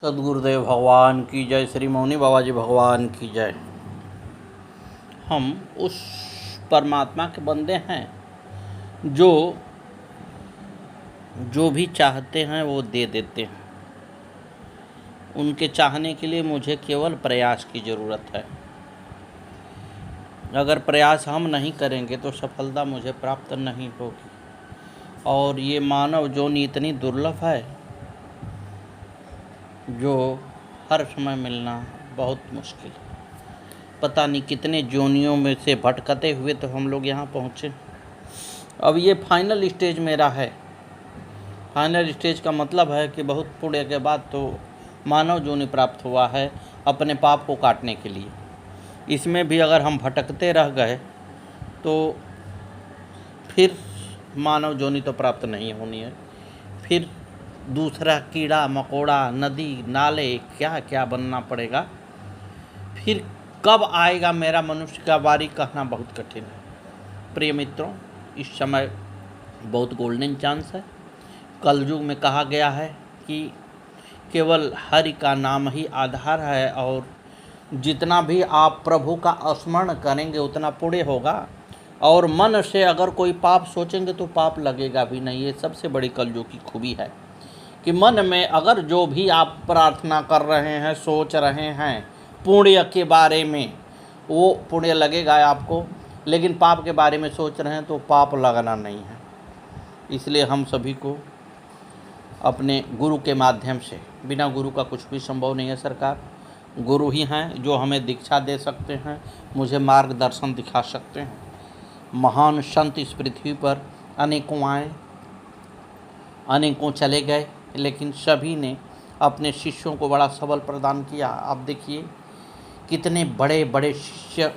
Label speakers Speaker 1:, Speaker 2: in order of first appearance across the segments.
Speaker 1: सदगुरुदेव भगवान की जय, श्री मौनी बाबा जी भगवान की जय। हम उस परमात्मा के बंदे हैं जो भी चाहते हैं वो दे देते हैं। उनके चाहने के लिए मुझे केवल प्रयास की ज़रूरत है। अगर प्रयास हम नहीं करेंगे तो सफलता मुझे प्राप्त नहीं होगी। और ये मानव जोनि इतनी दुर्लभ है जो हर समय मिलना बहुत मुश्किल है। पता नहीं कितने जोनियों में से भटकते हुए तो हम लोग यहाँ पहुँचे। अब ये फाइनल स्टेज मेरा है। फाइनल स्टेज का मतलब है कि बहुत पुण्य के बाद तो मानव जोनि प्राप्त हुआ है अपने पाप को काटने के लिए। इसमें भी अगर हम भटकते रह गए तो फिर मानव जोनि तो प्राप्त नहीं होनी है। फिर दूसरा कीड़ा मकोड़ा, नदी नाले, क्या क्या बनना पड़ेगा। फिर कब आएगा मेरा मनुष्य का बारी कहना बहुत कठिन है। प्रिय मित्रों, इस समय बहुत गोल्डन चांस है। कलयुग में कहा गया है कि केवल हरि का नाम ही आधार है और जितना भी आप प्रभु का स्मरण करेंगे उतना पुण्य होगा। और मन से अगर कोई पाप सोचेंगे तो पाप लगेगा भी नहीं। ये सबसे बड़ी कलयुग की खूबी है कि मन में अगर जो भी आप प्रार्थना कर रहे हैं, सोच रहे हैं पुण्य के बारे में, वो पुण्य लगेगा आपको। लेकिन पाप के बारे में सोच रहे हैं तो पाप लगना नहीं है। इसलिए हम सभी को अपने गुरु के माध्यम से, बिना गुरु का कुछ भी संभव नहीं है सरकार। गुरु ही हैं जो हमें दीक्षा दे सकते हैं, मुझे मार्गदर्शन दिखा सकते हैं। महान संत इस पृथ्वी पर अनेकों आए, अनेकों चले गए, लेकिन सभी ने अपने शिष्यों को बड़ा सबल प्रदान किया। आप देखिए कितने बड़े बड़े शिष्य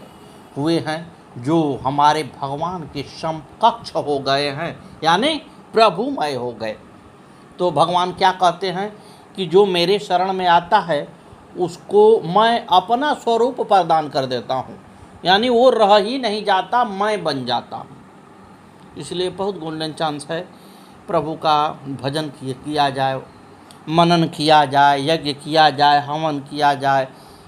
Speaker 1: हुए हैं जो हमारे भगवान के समकक्ष हो गए हैं, यानी प्रभुमय हो गए। तो भगवान क्या कहते हैं कि जो मेरे शरण में आता है उसको मैं अपना स्वरूप प्रदान कर देता हूँ, यानी वो रह ही नहीं जाता, मैं बन जाता हूँ। इसलिए बहुत गोल्डन चांस है। प्रभु का भजन किया जाए, मनन किया जाए, यज्ञ किया जाए, हवन किया जाए।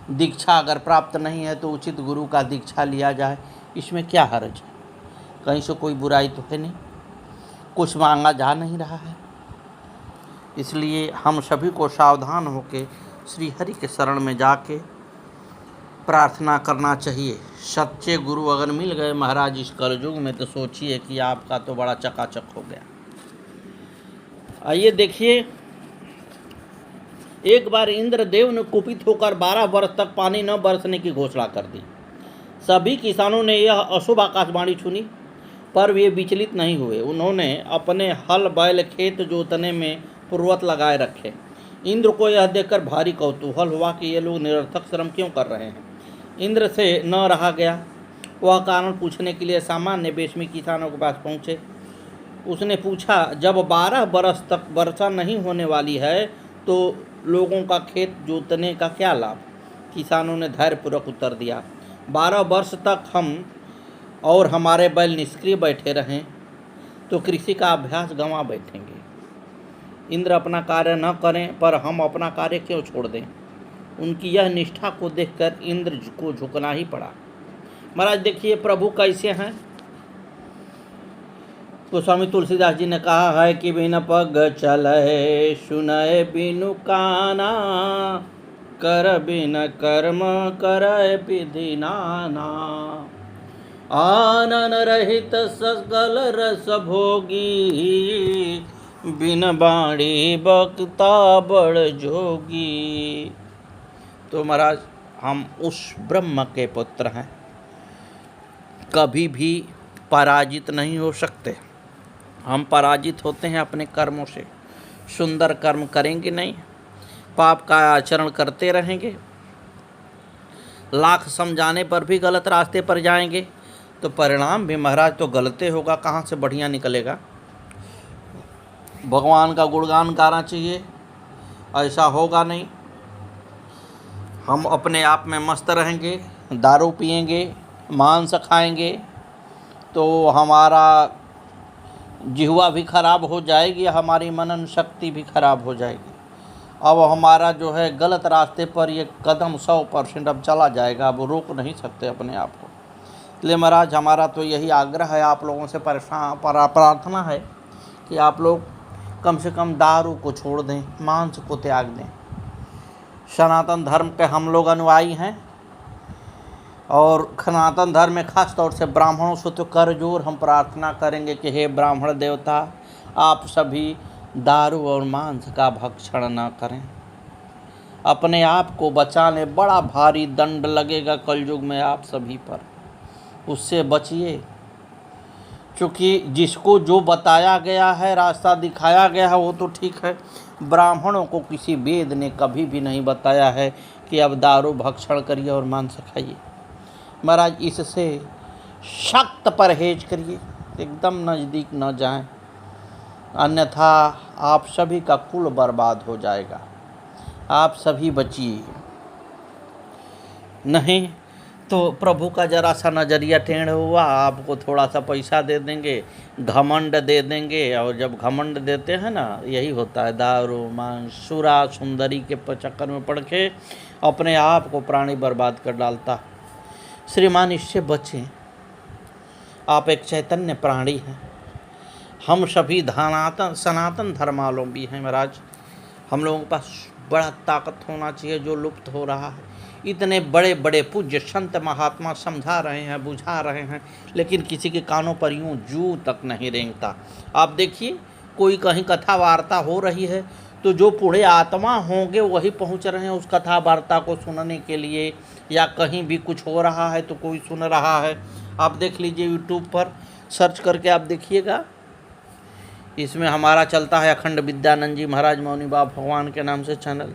Speaker 1: दीक्षा अगर प्राप्त नहीं है तो उचित गुरु का दीक्षा लिया जाए। इसमें क्या हर्ज है? कहीं से कोई बुराई तो है नहीं, कुछ मांगा जा नहीं रहा है। इसलिए हम सभी को सावधान होकर श्री हरि के शरण में जाके प्रार्थना करना चाहिए। सच्चे गुरु अगर मिल गए महाराज इस कलयुग में तो सोचिए कि आपका तो बड़ा चकाचक हो गया। आइए देखिए, एक बार इंद्रदेव ने कुपित होकर 12 वर्ष तक पानी न बरसने की घोषणा कर दी। सभी किसानों ने यह अशुभ आकाशवाणी सुनी पर वे विचलित नहीं हुए। उन्होंने अपने हल बैल खेत जोतने में पूर्वत लगाए रखे। इंद्र को यह देखकर भारी कौतूहल हुआ कि ये लोग निरर्थक श्रम क्यों कर रहे हैं। इंद्र से न रहा गया। वह कारण पूछने के लिए सामान्य वेश में किसानों के पास पहुँचे। उसने पूछा, जब 12 बरस तक वर्षा नहीं होने वाली है तो लोगों का खेत जोतने का क्या लाभ? किसानों ने धैर्यपूर्वक उत्तर दिया, 12 वर्ष तक हम और हमारे बैल निष्क्रिय बैठे रहें तो कृषि का अभ्यास गंवा बैठेंगे। इंद्र अपना कार्य न करें पर हम अपना कार्य क्यों छोड़ दें? उनकी यह निष्ठा को देखकर इंद्र को झुकना ही पड़ा। महाराज देखिए प्रभु कैसे हैं। तो स्वामी तुलसीदास जी ने कहा है कि बिन पग चले सुनय बिनु काना, कर बिन कर्म करय विधि नाना। आनन रहित सकल रस भोगी, बिन बाणी बक्ता बड़ जोगी। तो महाराज हम उस ब्रह्म के पुत्र हैं, कभी भी पराजित नहीं हो सकते। हम पराजित होते हैं अपने कर्मों से। सुंदर कर्म करेंगे नहीं, पाप का आचरण करते रहेंगे, लाख समझाने पर भी गलत रास्ते पर जाएंगे तो परिणाम भी महाराज तो गलते होगा, कहाँ से बढ़िया निकलेगा। भगवान का गुणगान गाना चाहिए, ऐसा होगा नहीं। हम अपने आप में मस्त रहेंगे, दारू पिएंगे, मांस खाएंगे तो हमारा जिह्वा भी खराब हो जाएगी, हमारी मनन शक्ति भी खराब हो जाएगी। अब हमारा जो है गलत रास्ते पर ये कदम 100% अब चला जाएगा, अब रोक नहीं सकते अपने आप को। इसलिए महाराज हमारा तो यही आग्रह है, आप लोगों से प्रार्थना है कि आप लोग कम से कम दारू को छोड़ दें, मांस को त्याग दें। सनातन धर्म के हम लोग अनुयायी हैं और सनातन धर्म में खास तौर से ब्राह्मणों से तो कर जोर हम प्रार्थना करेंगे कि हे ब्राह्मण देवता, आप सभी दारू और मांस का भक्षण न करें, अपने आप को बचा लें। बड़ा भारी दंड लगेगा कलयुग में आप सभी पर, उससे बचिए। क्योंकि जिसको जो बताया गया है, रास्ता दिखाया गया है, वो तो ठीक है। ब्राह्मणों को किसी वेद ने कभी भी नहीं बताया है कि अब दारू भक्षण करिए और मांस खाइए। महाराज इससे सख्त परहेज करिए, एकदम नज़दीक न जाएं, अन्यथा आप सभी का कुल बर्बाद हो जाएगा। आप सभी बचिए, नहीं तो प्रभु का जरा सा नज़रिया टेढ़ हुआ, आपको थोड़ा सा पैसा दे देंगे, घमंड दे देंगे। और जब घमंड देते हैं ना, यही होता है, दारू मांस सुरा सुंदरी के चक्कर में पड़ के अपने आप को प्राणी बर्बाद कर डालता। श्रीमान इससे बचें, आप एक चैतन्य प्राणी हैं, हम सभी सनातन धर्मावलंबी हैं महाराज। हम लोगों के पास बड़ा ताकत होना चाहिए, जो लुप्त हो रहा है। इतने बड़े बड़े पूज्य संत महात्मा समझा रहे हैं, बुझा रहे हैं, लेकिन किसी के कानों पर यूं जू तक नहीं रेंगता। आप देखिए, कोई कहीं कथा वार्ता हो रही है तो जो बूढ़े आत्मा होंगे वही पहुंच रहे हैं उस कथा वार्ता को सुनने के लिए, या कहीं भी कुछ हो रहा है तो कोई सुन रहा है। आप देख लीजिए, यूट्यूब पर सर्च करके आप देखिएगा, इसमें हमारा चलता है अखंड विद्यानंद जी महाराज मौनी बाबा भगवान के नाम से चैनल।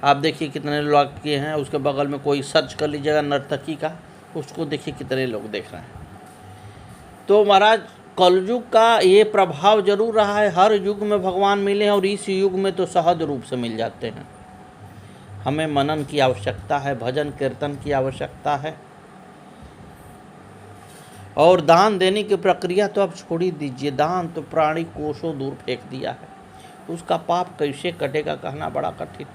Speaker 1: आप देखिए कितने लोग किए हैं, उसके बगल में कोई सर्च कर लीजिएगा नर्तकी का, उसको देखिए कितने लोग देख रहे हैं। तो महाराज कलयुग का ये प्रभाव जरूर रहा है, हर युग में भगवान मिले हैं और इस युग में तो सहज रूप से मिल जाते हैं। हमें मनन की आवश्यकता है, भजन कीर्तन की आवश्यकता है, और दान देने की प्रक्रिया तो आप छोड़ ही दीजिए। दान तो प्राणी कोसों दूर फेंक दिया है, उसका पाप कैसे कटेगा कहना बड़ा कठिन।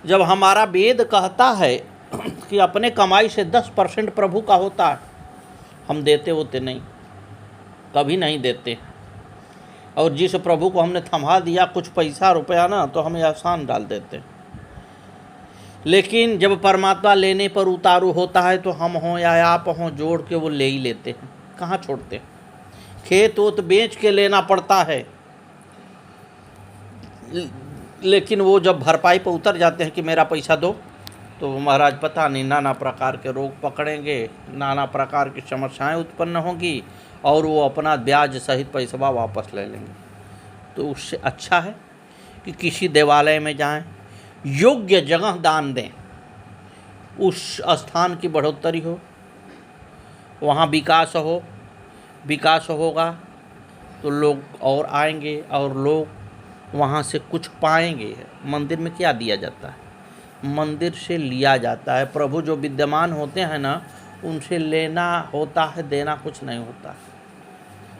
Speaker 1: जब हमारा वेद कहता है कि अपने कमाई से 10% प्रभु का होता है, हम देते होते नहीं, कभी नहीं देते। और जिस प्रभु को हमने थमा दिया कुछ पैसा रुपया ना, तो हमें आसान डाल देते। लेकिन जब परमात्मा लेने पर उतारू होता है तो हम हों या आप हों, जोड़ के वो ले ही लेते हैं, कहाँ छोड़ते हैं। खेत वोत बेच के लेना पड़ता है, लेकिन वो जब भरपाई पर उतर जाते हैं कि मेरा पैसा दो, तो महाराज पता नहीं नाना प्रकार के रोग पकड़ेंगे, नाना प्रकार की समस्याएं उत्पन्न होंगी, और वो अपना ब्याज सहित पैसा वापस ले लेंगे। तो उससे अच्छा है कि किसी देवालय में जाएं, योग्य जगह दान दें, उस स्थान की बढ़ोतरी हो, वहाँ विकास हो, विकास होगा तो लोग और आएंगे और लोग वहाँ से कुछ पाएंगे। मंदिर में क्या दिया जाता है? मंदिर से लिया जाता है। प्रभु जो विद्यमान होते हैं ना, उनसे लेना होता है, देना कुछ नहीं होता।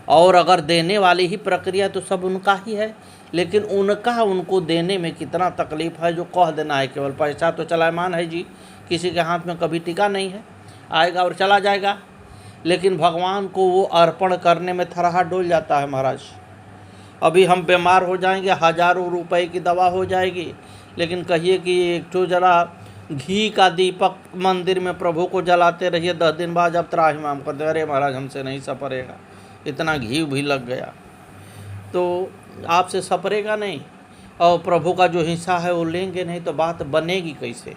Speaker 1: और अगर देने वाली ही प्रक्रिया तो सब उनका ही है, लेकिन उनको देने में कितना तकलीफ है। जो कह देना है केवल पैसा तो चलायमान है जी, किसी के हाथ में कभी टिका नहीं है, आएगा और चला जाएगा। लेकिन भगवान को वो अर्पण करने में थरहा डोल जाता है महाराज। अभी हम बीमार हो जाएंगे, हज़ारों रुपए की दवा हो जाएगी, लेकिन कहिए कि एक तो जरा घी का दीपक मंदिर में प्रभु को जलाते रहिए, 10 दिन बाद जब त्राहिमाम कर दे, अरे महाराज हमसे नहीं सपरेगा, इतना घी भी लग गया, तो आपसे सपरेगा नहीं। और प्रभु का जो हिस्सा है वो लेंगे नहीं तो बात बनेगी कैसे?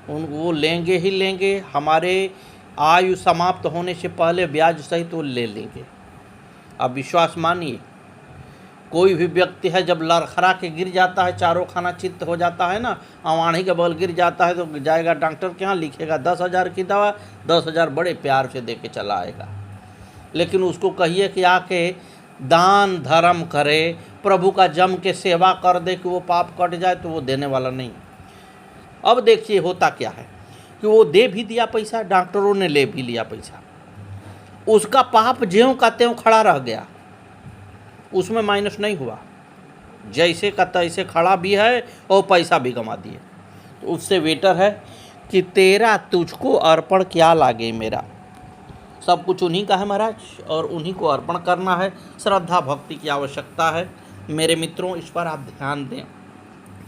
Speaker 1: वो लेंगे ही लेंगे, हमारे आयु समाप्त होने से पहले ब्याज सहित वो ले लेंगे। आप विश्वास मानिए, कोई भी व्यक्ति है जब लड़खड़ा के गिर जाता है, चारों खाना चित्त हो जाता है ना, अवाणी के बल गिर जाता है, तो जाएगा डॉक्टर के यहाँ, लिखेगा 10,000 की दवा, 10,000 बड़े प्यार से दे के चला आएगा। लेकिन उसको कहिए कि आके दान धर्म करे, प्रभु का जम के सेवा कर दे कि वो पाप कट जाए, तो वो देने वाला नहीं। अब देखिए होता क्या है कि वो दे भी दिया पैसा, डॉक्टरों ने ले भी लिया पैसा, उसका पाप ज्यों का त्यों खड़ा रह गया, उसमें माइनस नहीं हुआ। जैसे का तैसे खड़ा भी है और पैसा भी कमा दिए। तो उससे बेटर है कि तेरा तुझको अर्पण क्या लागे मेरा। सब कुछ उन्हीं का है महाराज और उन्हीं को अर्पण करना है। श्रद्धा भक्ति की आवश्यकता है मेरे मित्रों, इस पर आप ध्यान दें।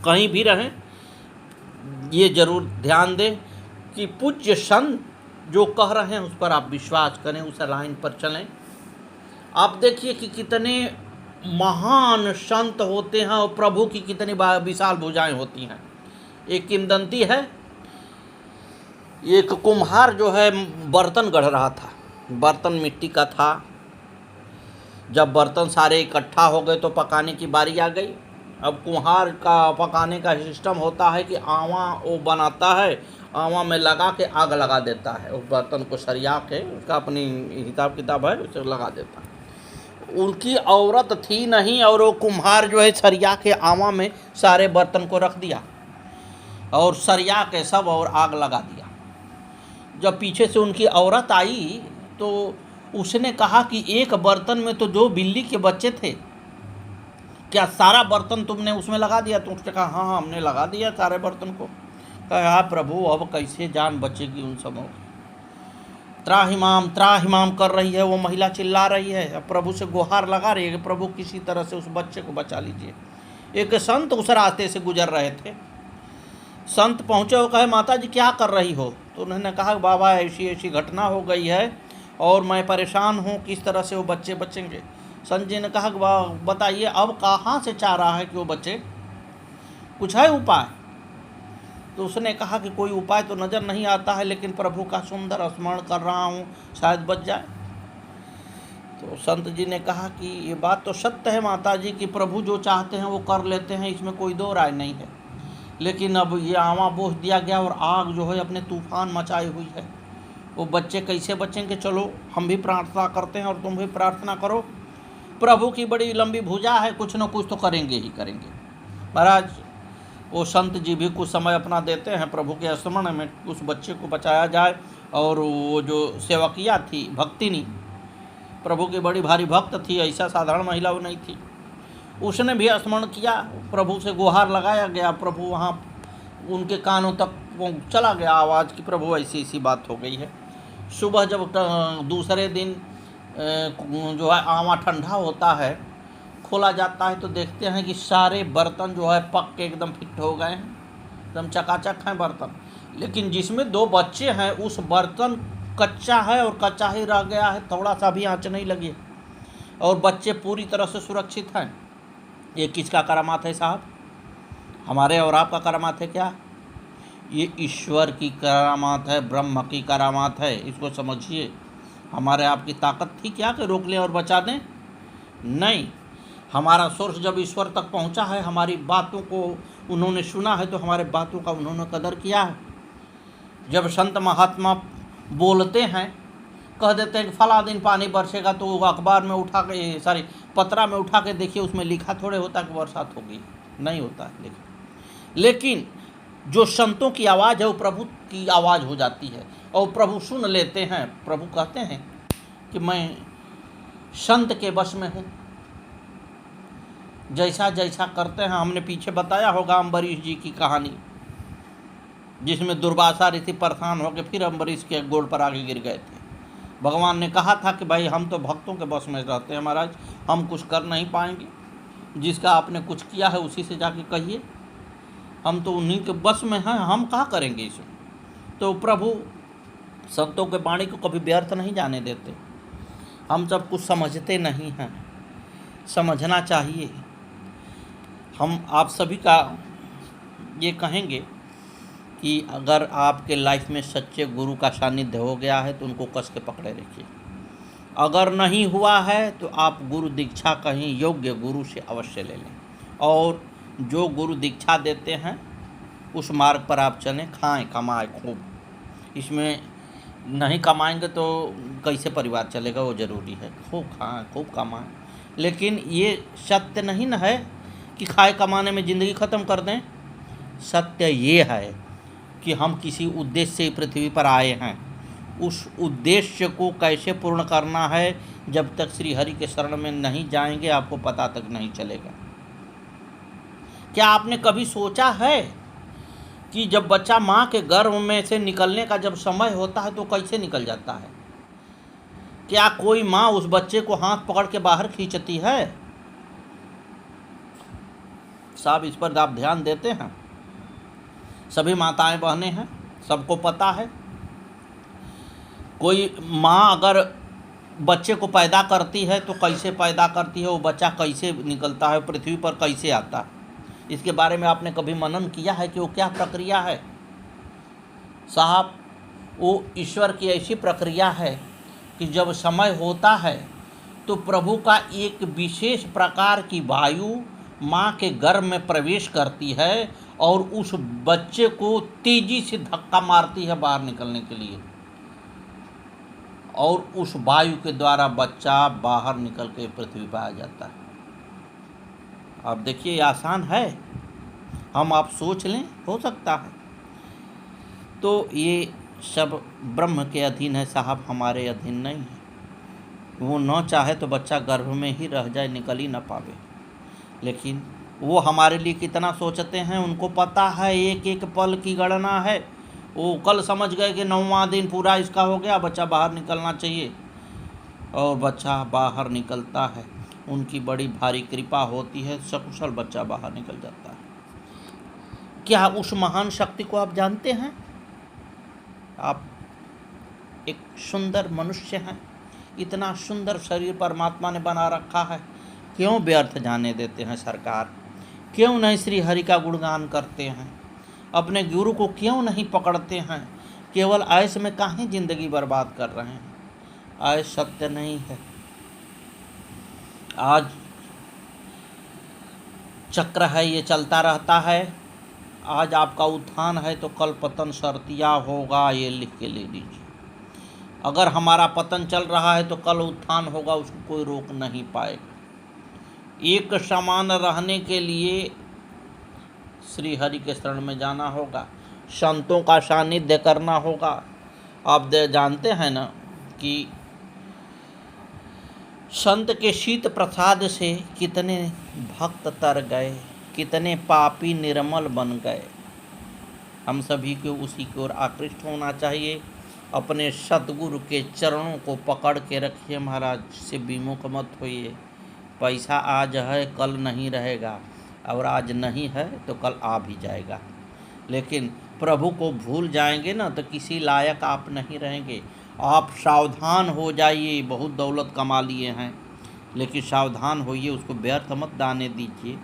Speaker 1: कहीं भी रहें ये ज़रूर ध्यान दें कि पूज्य संत जो कह रहे हैं उस पर आप विश्वास करें, उस लाइन पर चलें। आप देखिए कि कितने महान संत होते हैं और प्रभु की कितनी विशाल भुजाएं होती हैं। एक किंवदंती है, एक कुम्हार जो है बर्तन गढ़ रहा था, बर्तन मिट्टी का था। जब बर्तन सारे इकट्ठा हो गए तो पकाने की बारी आ गई। अब कुम्हार का पकाने का सिस्टम होता है कि आवा वो बनाता है, आवा में लगा के आग लगा देता है, उस बर्तन को सरिया के, उसका अपनी हिसाब किताब है, उसे लगा देता है। उनकी औरत थी नहीं और वो कुम्हार जो है सरिया के आवा में सारे बर्तन को रख दिया और सरिया के सब और आग लगा दिया। जब पीछे से उनकी औरत आई तो उसने कहा कि एक बर्तन में तो 2 बिल्ली के बच्चे थे, क्या सारा बर्तन तुमने उसमें लगा दिया? तो उसने कहा हाँ हमने लगा दिया सारे बर्तन को। कहा हाँ प्रभु अब कैसे जान बचेगी उन सबों की? त्राहिमाम कर रही है वो महिला, चिल्ला रही है, अब प्रभु से गुहार लगा रही है कि प्रभु किसी तरह से उस बच्चे को बचा लीजिए। एक संत उस रास्ते से गुजर रहे थे, संत पहुँचे और कहे माता जी क्या कर रही हो? तो उन्होंने कहा बाबा ऐसी ऐसी घटना हो गई है और मैं परेशान हूँ, किस तरह से वो बच्चे बचेंगे। संत जी ने कहा बताइए अब कहाँ से चाह रहा है कि वो बच्चे, कुछ है उपाय? तो उसने कहा कि कोई उपाय तो नज़र नहीं आता है, लेकिन प्रभु का सुंदर स्मरण कर रहा हूँ, शायद बच जाए। तो संत जी ने कहा कि ये बात तो सत्य है माता जी कि प्रभु जो चाहते हैं वो कर लेते हैं, इसमें कोई दो राय नहीं है, लेकिन अब ये आवा बोझ दिया गया और आग जो है अपने तूफान मचाई हुई है, वो बच्चे कैसे बचेंगे? चलो हम भी प्रार्थना करते हैं और तुम भी प्रार्थना करो, प्रभु की बड़ी लंबी भुजा है, कुछ न कुछ तो करेंगे ही करेंगे। महाराज वो संत जी भी कुछ समय अपना देते हैं प्रभु के स्मरण में, उस बच्चे को बचाया जाए। और वो जो सेवकिया थी भक्तिनी, प्रभु की बड़ी भारी भक्त थी, ऐसा साधारण महिला वो नहीं थी, उसने भी स्मरण किया, प्रभु से गुहार लगाया गया, प्रभु वहाँ उनके कानों तक चला गया आवाज़ कि प्रभु ऐसी ऐसी बात हो गई है। सुबह जब दूसरे दिन जो है आवा ठंडा होता है, खोला जाता है तो देखते हैं कि सारे बर्तन जो है पक के एकदम फिट हो गए हैं, एकदम चकाचक हैं बर्तन, लेकिन जिसमें 2 बच्चे हैं उस बर्तन कच्चा है और कच्चा ही रह गया है, थोड़ा सा भी आँच नहीं लगी और बच्चे पूरी तरह से सुरक्षित हैं। ये किसका करामात है साहब? हमारे और आपका करामात है क्या? ये ईश्वर की करामात है, ब्रह्म की करामात है, इसको समझिए। हमारे आपकी ताकत थी क्या कि रोक लें और बचा दें? नहीं, हमारा सोर्स जब ईश्वर तक पहुंचा है, हमारी बातों को उन्होंने सुना है तो हमारे बातों का उन्होंने कदर किया है। जब संत महात्मा बोलते हैं, कह देते हैं कि फला दिन पानी बरसेगा, तो वो अखबार में उठा के पत्रा में उठा के देखिए, उसमें लिखा थोड़े होता कि बरसात होगी, नहीं होता है लेकिन जो संतों की आवाज़ है वो प्रभु की आवाज़ हो जाती है और प्रभु सुन लेते हैं। प्रभु कहते हैं कि मैं संत के बस में हूँ, जैसा जैसा करते हैं। हमने पीछे बताया होगा अम्बरीश जी की कहानी, जिसमें दुर्वासा ऋषि परेशान होकर फिर अम्बरीश के गोड़ पर आगे गिर गए थे। भगवान ने कहा था कि भाई हम तो भक्तों के बस में रहते हैं महाराज, हम कुछ कर नहीं पाएंगे, जिसका आपने कुछ किया है उसी से जाके कहिए, हम तो उन्हीं के बस में हैं, हम कहाँ करेंगे इसमें। तो प्रभु संतों के वाणी को कभी व्यर्थ नहीं जाने देते। हम सब कुछ समझते नहीं हैं, समझना चाहिए। हम आप सभी का ये कहेंगे कि अगर आपके लाइफ में सच्चे गुरु का सानिध्य हो गया है तो उनको कस के पकड़े रखिए। अगर नहीं हुआ है तो आप गुरु दीक्षा कहीं योग्य गुरु से अवश्य ले लें, और जो गुरु दीक्षा देते हैं उस मार्ग पर आप चलें, खाएं कमाएं खूब। इसमें नहीं कमाएंगे तो कैसे परिवार चलेगा, वो ज़रूरी है। खूब खाएं खूब कमाएं, लेकिन ये सत्य नहीं न है कि खाए कमाने में ज़िंदगी ख़त्म कर दें। सत्य ये है कि हम किसी उद्देश्य से पृथ्वी पर आए हैं, उस उद्देश्य को कैसे पूर्ण करना है, जब तक श्री हरि के शरण में नहीं जाएंगे आपको पता तक नहीं चलेगा। क्या आपने कभी सोचा है कि जब बच्चा माँ के गर्भ में से निकलने का जब समय होता है तो कैसे निकल जाता है? क्या कोई माँ उस बच्चे को हाथ पकड़ के बाहर खींचती है? साहब, इस पर आप ध्यान देते हैं? सभी माताएं बहनें हैं, सबको पता है। कोई माँ अगर बच्चे को पैदा करती है तो कैसे पैदा करती है, वो बच्चा कैसे निकलता है, पृथ्वी पर कैसे आता है, इसके बारे में आपने कभी मनन किया है कि वो क्या प्रक्रिया है? साहब, वो ईश्वर की ऐसी प्रक्रिया है कि जब समय होता है तो प्रभु का एक विशेष प्रकार की वायु माँ के गर्भ में प्रवेश करती है और उस बच्चे को तेजी से धक्का मारती है बाहर निकलने के लिए, और उस वायु के द्वारा बच्चा बाहर निकल के पृथ्वी पर आ जाता है। आप देखिए, आसान है, हम आप सोच लें, हो सकता है। तो ये सब ब्रह्म के अधीन है साहब, हमारे अधीन नहीं है। वो न चाहे तो बच्चा गर्भ में ही रह जाए, निकल ही ना पावे, लेकिन वो हमारे लिए कितना सोचते हैं, उनको पता है, एक एक पल की गणना है। वो कल समझ गए कि 9वां दिन पूरा इसका हो गया, बच्चा बाहर निकलना चाहिए, और बच्चा बाहर निकलता है। उनकी बड़ी भारी कृपा होती है, सकुशल बच्चा बाहर निकल जाता है। क्या उस महान शक्ति को आप जानते हैं? आप एक सुंदर मनुष्य हैं, इतना सुंदर शरीर परमात्मा ने बना रखा है, क्यों व्यर्थ जाने देते हैं सरकार? क्यों नहीं श्री हरि का गुणगान करते हैं? अपने गुरु को क्यों नहीं पकड़ते हैं? केवल ऐश में काहे जिंदगी बर्बाद कर रहे हैं? ऐश सत्य नहीं है। आज चक्र है, ये चलता रहता है। आज आपका उत्थान है तो कल पतन शर्तिया होगा, ये लिख के ले लीजिए। अगर हमारा पतन चल रहा है तो कल उत्थान होगा, उसको कोई रोक नहीं पाएगा। एक समान रहने के लिए श्री हरि के शरण में जाना होगा, संतों का सानिध्य करना होगा। आप जानते हैं ना कि संत के शीत प्रसाद से कितने भक्त तर गए, कितने पापी निर्मल बन गए। हम सभी को उसी की ओर आकृष्ट होना चाहिए। अपने सतगुरु के चरणों को पकड़ के रखिए महाराज, से विमुख मत होइए। पैसा आज है, कल नहीं रहेगा, और आज नहीं है तो कल आ भी जाएगा, लेकिन प्रभु को भूल जाएंगे ना तो किसी लायक आप नहीं रहेंगे। आप सावधान हो जाइए। बहुत दौलत कमा लिए हैं, लेकिन सावधान होइए, उसको व्यर्थ मत दाने दीजिए।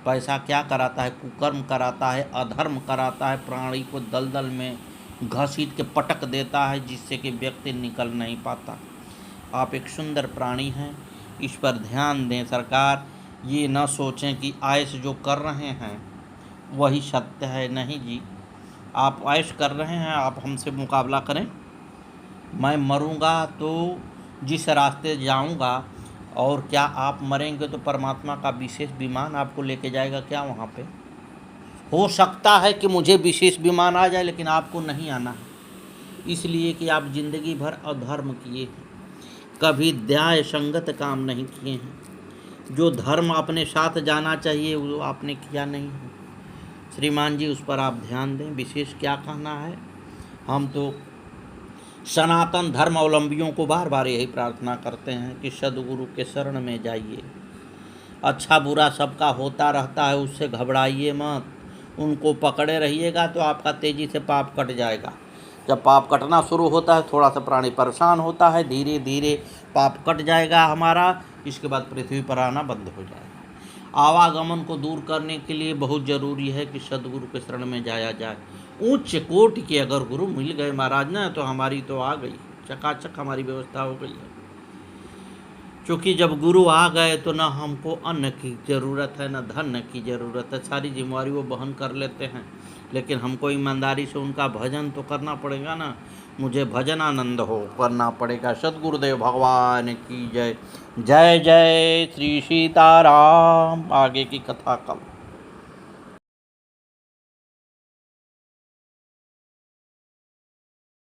Speaker 1: पैसा क्या कराता है? कुकर्म कराता है, अधर्म कराता है, प्राणी को दलदल में घसीट के पटक देता है, जिससे कि व्यक्ति निकल नहीं पाता। आप एक सुंदर प्राणी हैं, इस पर ध्यान दें सरकार। ये न सोचें कि ऐश जो कर रहे हैं वही सत्य है। नहीं जी, आप ऐश कर रहे हैं, आप हमसे मुकाबला करें। मैं मरूंगा तो जिस रास्ते जाऊंगा, और क्या आप मरेंगे तो परमात्मा का विशेष विमान आपको लेके जाएगा क्या वहाँ पे? हो सकता है कि मुझे विशेष विमान आ जाए, लेकिन आपको नहीं आना है, इसलिए कि आप जिंदगी भर अधर्म किए हैं, कभी न्याय संगत काम नहीं किए हैं। जो धर्म अपने साथ जाना चाहिए वो आपने किया नहीं है। श्रीमान जी, उस पर आप ध्यान दें। विशेष क्या कहना है? हम तो सनातन धर्म अवलंबियों को बार बार यही प्रार्थना करते हैं कि सदगुरु के शरण में जाइए। अच्छा बुरा सबका होता रहता है, उससे घबराइए मत, उनको पकड़े रहिएगा तो आपका तेज़ी से पाप कट जाएगा। जब पाप कटना शुरू होता है, थोड़ा सा प्राणी परेशान होता है, धीरे धीरे पाप कट जाएगा हमारा, इसके बाद पृथ्वी पर आना बंद हो जाएगा। आवागमन को दूर करने के लिए बहुत ज़रूरी है कि सदगुरु के शरण में जाया जाए। उच्च कोटि के अगर गुरु मिल गए महाराज ना, तो हमारी तो आ गई, चकाचक हमारी व्यवस्था हो गई है। क्योंकि जब गुरु आ गए तो ना हमको अन्न की ज़रूरत है, ना धन की ज़रूरत है, सारी जिम्मेवारी वो वहन कर लेते हैं। लेकिन हमको ईमानदारी से उनका भजन तो करना पड़ेगा ना। मुझे भजन आनंद हो करना पड़ेगा। सद्गुरुदेव भगवान की जय। जय जय श्री सीताराम। आगे की कथा कल।